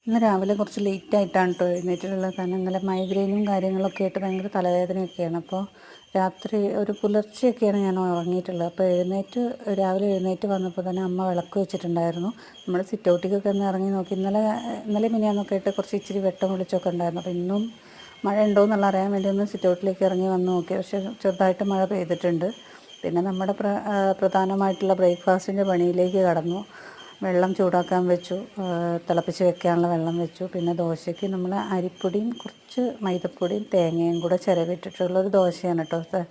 ഇന്ന് രാവിലെ കുറച്ച് ലേറ്റായിട്ടാണ് കേട്ടോ എഴുന്നേറ്റിട്ടുള്ളത്. കാരണം ഇന്നലെ മൈഗ്രെയിനും കാര്യങ്ങളൊക്കെ ആയിട്ട് ഭയങ്കര തലവേദനയൊക്കെയാണ്. അപ്പോൾ രാത്രി ഒരു പുലർച്ചെയൊക്കെയാണ് ഞാൻ ഉറങ്ങിയിട്ടുള്ളത്. അപ്പോൾ രാവിലെ എഴുന്നേറ്റ് വന്നപ്പോൾ തന്നെ അമ്മ വിളക്ക് വെച്ചിട്ടുണ്ടായിരുന്നു. നമ്മൾ സിറ്റ് ഔട്ടിക്കൊക്കെ ഒന്ന് ഇറങ്ങി നോക്കി. ഇന്നലെ മിനിയാന്നൊക്കെ ആയിട്ട് കുറച്ച് ഇച്ചിരി വെട്ടം വെളിച്ചമൊക്കെ ഉണ്ടായിരുന്നു. അപ്പോൾ ഇന്നും മഴ ഉണ്ടോ എന്നുള്ള അറിയാൻ വേണ്ടി ഒന്ന് സിറ്റ് ഔട്ടിലേക്ക് ഇറങ്ങി വന്ന് നോക്കി. പക്ഷേ ചെറുതായിട്ട് മഴ പെയ്തിട്ടുണ്ട്. പിന്നെ നമ്മുടെ പ്രധാനമായിട്ടുള്ള ബ്രേക്ക്ഫാസ്റ്റിൻ്റെ പണിയിലേക്ക് കടന്നു. വെള്ളം ചൂടാക്കാൻ വെച്ചു, തിളപ്പിച്ച് വെക്കാനുള്ള വെള്ളം വെച്ചു. പിന്നെ ദോശയ്ക്ക് നമ്മൾ അരിപ്പൊടിയും കുറച്ച് മൈദപ്പൊടിയും തേങ്ങയും കൂടെ ചിരവിട്ടിട്ടുള്ളൊരു ദോശയാണ് കേട്ടോ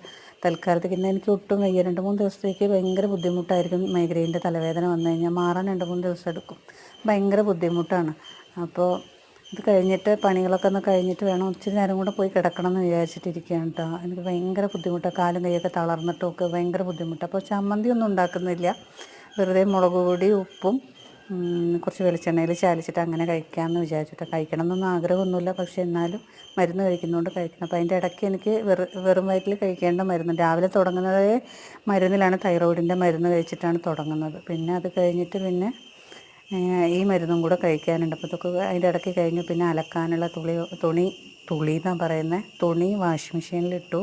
തൽക്കാലത്തേക്ക്. ഇന്ന് എനിക്ക് ഒട്ടും വയ്യ. 2-3 ദിവസത്തേക്ക് ഭയങ്കര ബുദ്ധിമുട്ടായിരിക്കും. മൈഗ്രെയിൻ്റെ തലവേദന വന്നു കഴിഞ്ഞാൽ മാറാൻ 2-3 ദിവസം എടുക്കും. ഭയങ്കര ബുദ്ധിമുട്ടാണ്. അപ്പോൾ ഇത് കഴിഞ്ഞിട്ട് പണികളൊക്കെ ഒന്ന് കഴിഞ്ഞിട്ട് വേണം, ഇച്ചിരി നേരം കൂടെ പോയി കിടക്കണം എന്ന് വിചാരിച്ചിട്ടിരിക്കുകയാണ് കേട്ടോ. എനിക്ക് ഭയങ്കര ബുദ്ധിമുട്ടാണ്, കാലും കൈയൊക്കെ തളർന്നിട്ടൊക്കെ ഭയങ്കര ബുദ്ധിമുട്ടാണ്. അപ്പോൾ ചമ്മന്തി ഒന്നും ഉണ്ടാക്കുന്നില്ല, വെറുതെ മുളക് പൊടി ഉപ്പും കുറച്ച് വെളിച്ചെണ്ണയിൽ ചാലിച്ചിട്ട് അങ്ങനെ കഴിക്കാമെന്ന് വിചാരിച്ചിട്ട്. കഴിക്കണം എന്നൊന്നും ആഗ്രഹമൊന്നുമില്ല, പക്ഷേ എന്നാലും മരുന്ന് കഴിക്കുന്നതുകൊണ്ട് കഴിക്കണം. അപ്പോൾ അതിൻ്റെ ഇടയ്ക്ക് എനിക്ക് വെറും വയറ്റിൽ കഴിക്കേണ്ട മരുന്ന് രാവിലെ തുടങ്ങുന്നതേ മരുന്നിലാണ്. തൈറോയിഡിൻ്റെ മരുന്ന് കഴിച്ചിട്ടാണ് തുടങ്ങുന്നത്. പിന്നെ അത് കഴിഞ്ഞിട്ട് പിന്നെ ഈ മരുന്നും കൂടെ കഴിക്കാനുണ്ട്. അപ്പോൾ ഇതൊക്കെ അതിൻ്റെ ഇടയ്ക്ക് കഴിഞ്ഞു. പിന്നെ അലക്കാനുള്ള തുണി എന്നാണ് പറയുന്നത്, തുണി വാഷിംഗ് മെഷീനിലിട്ടു,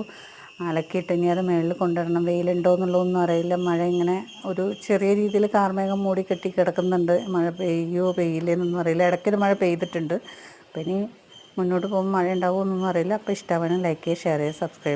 അലക്കിയിട്ട് ഇനി അത് മുകളിൽ കൊണ്ടിടണം. വെയിലുണ്ടോ എന്നുള്ളതൊന്നും അറിയില്ല. മഴ ഇങ്ങനെ ഒരു ചെറിയ രീതിയിൽ കാർമേഘം മൂടി കെട്ടി കിടക്കുന്നുണ്ട്. മഴ പെയ്യോ പെയ്യില്ലേന്നൊന്നും അറിയില്ല. ഇടയ്ക്കൊരു മഴ പെയ്തിട്ടുണ്ട്. അപ്പോൾ ഇനി മുന്നോട്ട് പോകുമ്പോൾ മഴ ഉണ്ടാവുമോ എന്നൊന്നും അറിയില്ല. അപ്പോൾ ഇഷ്ടമാണ് ലൈക്ക് ചെയ്യുക, ഷെയർ ചെയ്യുക, സബ്സ്ക്രൈബ്